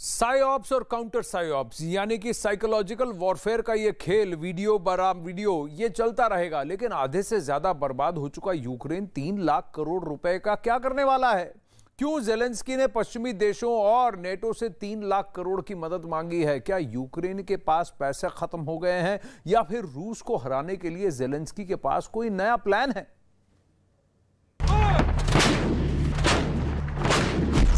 साइऑप्स और काउंटर साइऑप्स यानी कि साइकोलॉजिकल वॉरफेयर का ये खेल वीडियो बराम वीडियो ये चलता रहेगा, लेकिन आधे से ज्यादा बर्बाद हो चुका यूक्रेन 3 लाख करोड़ रुपए का क्या करने वाला है? क्यों ज़ेलेंस्की ने पश्चिमी देशों और नेटो से 3 लाख करोड़ की मदद मांगी है? क्या यूक्रेन के पास पैसे खत्म हो गए हैं या फिर रूस को हराने के लिए ज़ेलेंस्की के पास कोई नया प्लान है?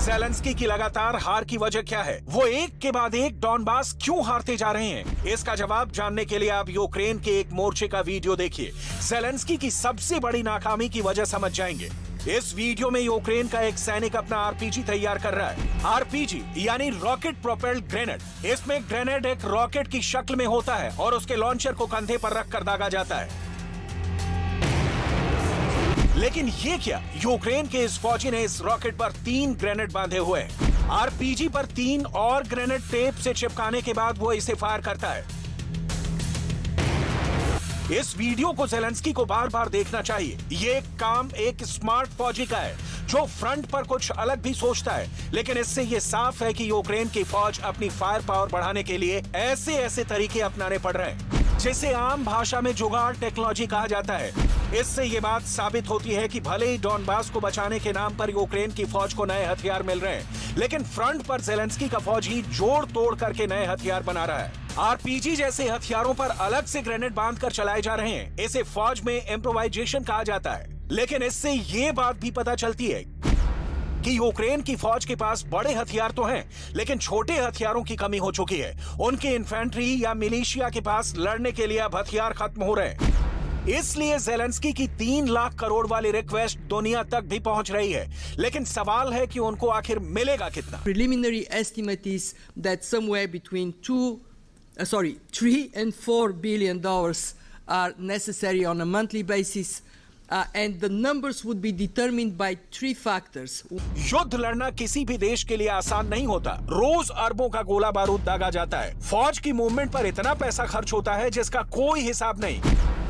ज़ेलेंस्की की लगातार हार की वजह क्या है? वो एक के बाद एक डॉनबास क्यों हारते जा रहे हैं? इसका जवाब जानने के लिए आप यूक्रेन के एक मोर्चे का वीडियो देखिए। ज़ेलेंस्की की सबसे बड़ी नाकामी की वजह समझ जाएंगे। इस वीडियो में यूक्रेन का एक सैनिक अपना आरपीजी तैयार कर रहा है। आरपीजी यानी रॉकेट प्रोपेल्ड ग्रेनेड। इसमें ग्रेनेड एक रॉकेट की शक्ल में होता है और उसके लॉन्चर को कंधे पर रखकर दागा जाता है। लेकिन ये क्या? यूक्रेन के इस फौजी ने इस रॉकेट पर 3 ग्रेनेड बांधे हुए हैं। आरपीजी पर 3 और ग्रेनेड टेप से चिपकाने के बाद वो इसे फायर करता है। इस वीडियो को ज़ेलेंस्की को बार बार देखना चाहिए। ये काम एक स्मार्ट फौजी का है जो फ्रंट पर कुछ अलग भी सोचता है, लेकिन इससे ये साफ है कि यूक्रेन की फौज अपनी फायर पावर बढ़ाने के लिए ऐसे ऐसे तरीके अपनाने पड़ रहे हैं जिसे आम भाषा में जुगाड़ टेक्नोलॉजी कहा जाता है। इससे ये बात साबित होती है कि भले ही डॉनबास को बचाने के नाम पर यूक्रेन की फौज को नए हथियार मिल रहे हैं, लेकिन फ्रंट पर ज़ेलेंस्की का फौजी जोड़ तोड़ करके नए हथियार बना रहा है। आरपीजी जैसे हथियारों पर अलग से ग्रेनेड बांधकर चलाए जा रहे हैं। इसे फौज में इम्प्रोवाइजेशन कहा जाता है। लेकिन इससे ये बात भी पता चलती है कि यूक्रेन की फौज के पास बड़े हथियार तो हैं, लेकिन छोटे हथियारों की कमी हो चुकी है। उनके इन्फेंट्री या मिलिशिया के पास लड़ने के लिए अब हथियार खत्म हो रहे हैं। इसलिए ज़ेलेंस्की की 3 लाख करोड़ वाली रिक्वेस्ट दुनिया तक भी पहुंच रही है, लेकिन सवाल है कि उनको आखिर मिलेगा कितना? Preliminary estimate is that somewhere between 3 and 4 billion dollars are necessary on a monthly basis. And the numbers would be determined by 3 factors. युद्ध लड़ना किसी भी देश के लिए आसान नहीं होता। रोज अरबों का गोला बारूद दागा जाता है। फौज की मूवमेंट पर इतना पैसा खर्च होता है जिसका कोई हिसाब नहीं।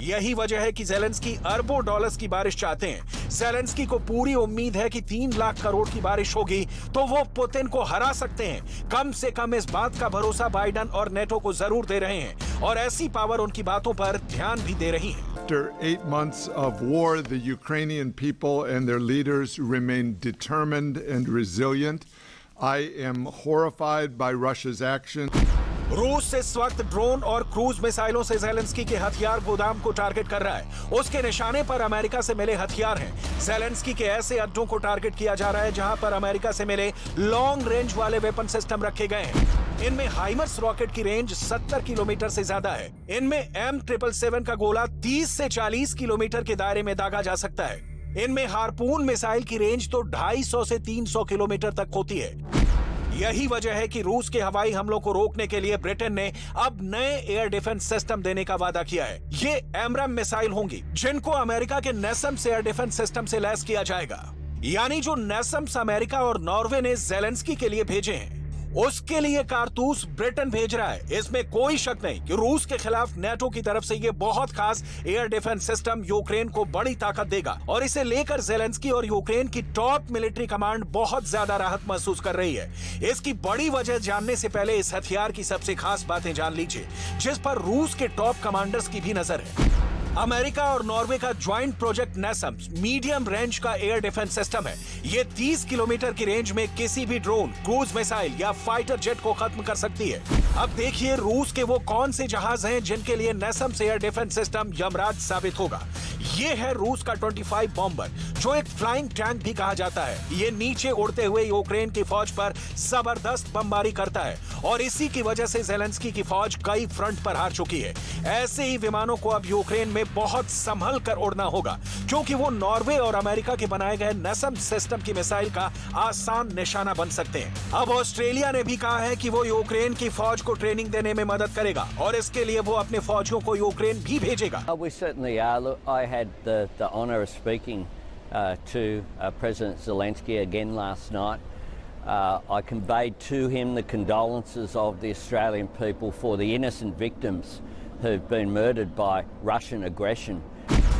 यही वजह है कि ज़ेलेंस्की अरबों डॉलर्स की बारिश चाहते हैं। ज़ेलेंस्की को पूरी उम्मीद है कि 3 लाख करोड़ की बारिश होगी तो वो पुतिन को हरा सकते हैं। कम से कम इस बात का भरोसा बाइडन और नेटो को जरूर दे रहे हैं और ऐसी पावर उनकी बातों पर ध्यान भी दे रही है। After 8 months of war, the Ukrainian people and their leaders remain determined and resilient. I am horrified by Russia's actions. रूस इस वक्त ड्रोन और क्रूज मिसाइलों से ज़ेलेंस्की के हथियार गोदाम को टारगेट कर रहा है। उसके निशाने पर अमेरिका से मिले हथियार हैं। ज़ेलेंस्की के ऐसे अड्डों को टारगेट किया जा रहा है जहां पर अमेरिका से मिले लॉन्ग रेंज वाले वेपन सिस्टम रखे गए हैं। इनमें हाइमर्स रॉकेट की रेंज 70 किलोमीटर से ज्यादा है। इनमें M777 का गोला 30 से 40 किलोमीटर के दायरे में दागा जा सकता है। इनमें हार्पून मिसाइल की रेंज तो 250 से 300 किलोमीटर तक होती है। यही वजह है कि रूस के हवाई हमलों को रोकने के लिए ब्रिटेन ने अब नए एयर डिफेंस सिस्टम देने का वादा किया है। ये एमराम मिसाइल होंगी जिनको अमेरिका के नेसम्स एयर डिफेंस सिस्टम से लैस किया जाएगा। यानी जो नेसम्स अमेरिका और नॉर्वे ने ज़ेलेंस्की के लिए भेजे हैं, उसके लिए कारतूस ब्रिटेन भेज रहा है। इसमें कोई शक नहीं कि रूस के खिलाफ नेटो की तरफ से ये बहुत खास एयर डिफेंस सिस्टम यूक्रेन को बड़ी ताकत देगा और इसे लेकर ज़ेलेंस्की और यूक्रेन की टॉप मिलिट्री कमांड बहुत ज्यादा राहत महसूस कर रही है। इसकी बड़ी वजह जानने से पहले इस हथियार की सबसे खास बातें जान लीजिए जिस पर रूस के टॉप कमांडर्स की भी नजर है। अमेरिका और नॉर्वे का ज्वाइंट प्रोजेक्ट नेसम्स मीडियम रेंज का एयर डिफेंस सिस्टम है। ये 30 किलोमीटर की रेंज में किसी भी ड्रोन, क्रूज मिसाइल या फाइटर जेट को खत्म कर सकती है। अब देखिए रूस के वो कौन से जहाज हैं जिनके लिए नेसम्स एयर डिफेंस सिस्टम यमराज साबित होगा। ये है रूस का 25 बॉम्बर जो एक फ्लाइंग टैंक भी कहा जाता है। ये नीचे उड़ते हुए यूक्रेन की फौज पर जबरदस्त बमबारी करता है और इसी की वजह से ज़ेलेंस्की की फौज कई फ्रंट पर हार चुकी है। ऐसे ही विमानों को अब यूक्रेन में बहुत संभल कर उड़ना होगा क्योंकि वो नॉर्वे और अमेरिका के बनाए गए नेसम सिस्टम की मिसाइल का आसान निशाना बन सकते हैं। अब ऑस्ट्रेलिया ने भी कहा है कि वो यूक्रेन की फौज को ट्रेनिंग देने में मदद करेगा और इसके लिए वो अपने फौजियों को यूक्रेन भी भेजेगा। We certainly are. Look, I had the honour of speaking to President Zelensky again last night. I conveyed to him the condolences of the Australian people for the innocent victims who've been murdered by Russian aggression.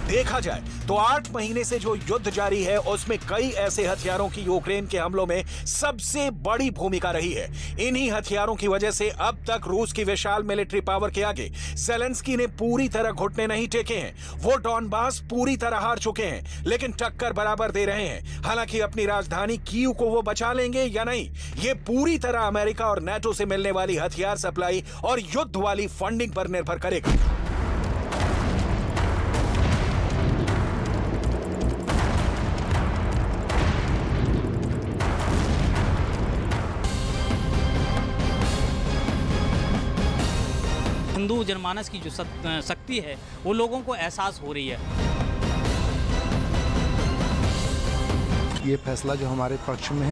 देखा जाए तो 8 महीने से जो युद्ध जारी है उसमें कई ऐसे हथियारों की यूक्रेन के हमलों में सबसे बड़ी भूमिका रही है। इन्हीं हथियारों की वजह से अब तक रूस की विशाल मिलिट्री पावर के आगे ज़ेलेंस्की ने पूरी तरह घुटने नहीं टेके हैं। वो डॉनबास पूरी तरह हार चुके हैं, लेकिन टक्कर बराबर दे रहे हैं। हालांकि अपनी राजधानी कीव को वो बचा लेंगे या नहीं, ये पूरी तरह अमेरिका और नाटो से मिलने वाली हथियार सप्लाई और युद्ध वाली फंडिंग पर निर्भर करेगा। हिंदू जनमानस की जो शक्ति है वो लोगों को एहसास हो रही है। ये फैसला जो हमारे पक्ष में है